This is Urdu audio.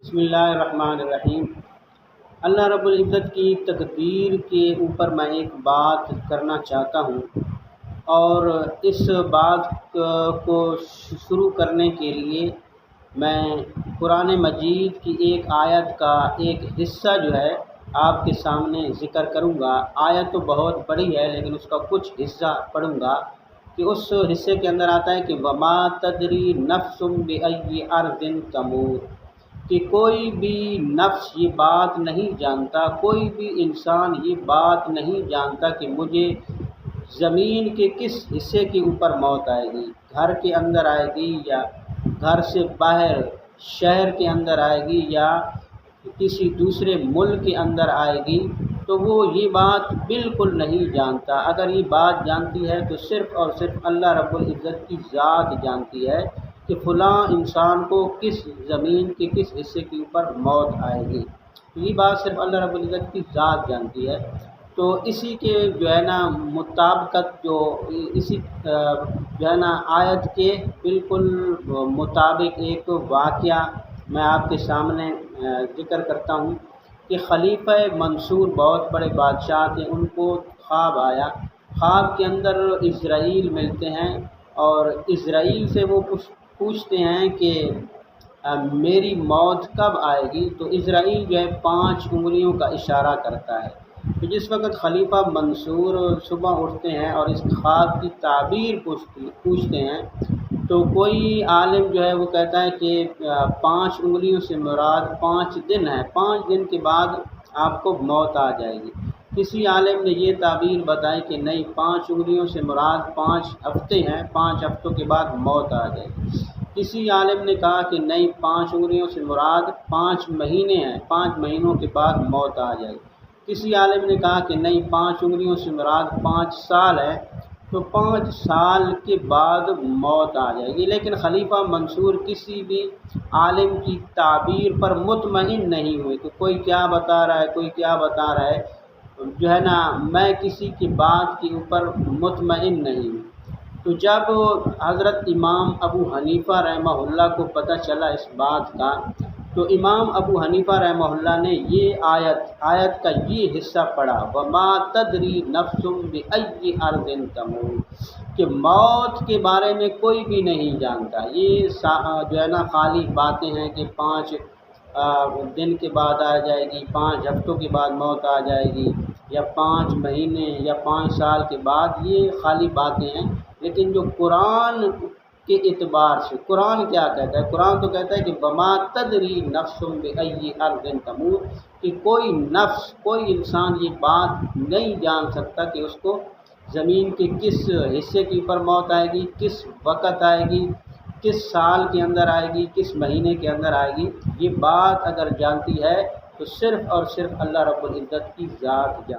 بسم اللہ الرحمن الرحیم۔ اللہ رب العزت کی تقدیر کے اوپر میں ایک بات کرنا چاہتا ہوں، اور اس بات کو شروع کرنے کے لیے میں قرآن مجید کی ایک آیت کا ایک حصہ جو ہے آپ کے سامنے ذکر کروں گا۔ آیت تو بہت بڑی ہے لیکن اس کا کچھ حصہ پڑھوں گا کہ اس حصے کے اندر آتا ہے کہ وما تدری نفس بأی ارض تموت، کہ کوئی بھی نفس یہ بات نہیں جانتا، کوئی بھی انسان یہ بات نہیں جانتا کہ مجھے زمین کے کس حصے کے اوپر موت آئے گی، گھر کے اندر آئے گی یا گھر سے باہر شہر کے اندر آئے گی یا کسی دوسرے ملک کے اندر آئے گی، تو وہ یہ بات بالکل نہیں جانتا۔ اگر یہ بات جانتی ہے تو صرف اور صرف اللہ رب العزت کی ذات جانتی ہے کہ فلاں انسان کو کس زمین کے کس حصے کے اوپر موت آئے گی۔ یہ بات صرف اللہ رب العزت کی ذات جانتی ہے۔ تو اسی کے جو ہے نا مطابقت اسی جو ہے نا آیت کے بالکل مطابق ایک واقعہ میں آپ کے سامنے ذکر کرتا ہوں کہ خلیفہ منصور بہت بڑے بادشاہ تھے، ان کو خواب آیا۔ خواب کے اندر اسرائیل ملتے ہیں اور اسرائیل سے وہ پوچھتے ہیں کہ میری موت کب آئے گی، تو اسرائیل جو ہے 5 انگلیوں کا اشارہ کرتا ہے۔ تو جس وقت خلیفہ منصور صبح اٹھتے ہیں اور اس خواب کی تعبیر پوچھتے ہیں، تو کوئی عالم جو ہے وہ کہتا ہے کہ 5 انگلیوں سے مراد 5 دن ہے، 5 دن کے بعد آپ کو موت آ جائے گی۔ کسی عالم نے یہ تعبیر بتائی کہ نہیں، 5 انگلیوں سے مراد 5 ہفتے ہیں، 5 ہفتوں کے بعد موت آ جائے گی۔ کسی عالم نے کہا کہ نہیں، 5 انگلیوں سے مراد 5 مہینے ہیں، 5 مہینوں کے بعد موت آ جائے گی۔ کسی عالم نے کہا کہ نہیں، 5 انگلیوں سے مراد 5 سال ہے، تو 5 سال کے بعد موت آ جائے گی۔ لیکن خلیفہ منصور کسی بھی عالم کی تعبیر پر مطمئن نہیں ہوئے کہ کوئی کیا بتا رہا ہے، کوئی کیا بتا رہا ہے، جو ہے نا میں کسی کی بات کے اوپر مطمئن نہیں ہوں۔ تو جب حضرت امام ابو حنیفہ رحمہ اللہ کو پتہ چلا اس بات کا، تو امام ابو حنیفہ رحمہ اللہ نے یہ آیت کا یہ حصہ پڑھا، وما تدری نفس بأی ارض تموت، کہ موت کے بارے میں کوئی بھی نہیں جانتا۔ یہ جو ہے نا خالی باتیں ہیں کہ 5 دن کے بعد آ جائے گی، 5 ہفتوں کے بعد موت آ جائے گی، یا 5 مہینے یا 5 سال کے بعد، یہ خالی باتیں ہیں۔ لیکن جو قرآن کے اعتبار سے قرآن کیا کہتا ہے، قرآن تو کہتا ہے کہ وما تدری نفس بأی ارض تموت، کہ کوئی نفس، کوئی انسان یہ بات نہیں جان سکتا کہ اس کو زمین کے کس حصے کے اوپر موت آئے گی، کس وقت آئے گی، کس سال کے اندر آئے گی، کس مہینے کے اندر آئے گی۔ یہ بات اگر جانتی ہے تو صرف اور صرف اللہ رب العزت کی ذات جانتی ہے۔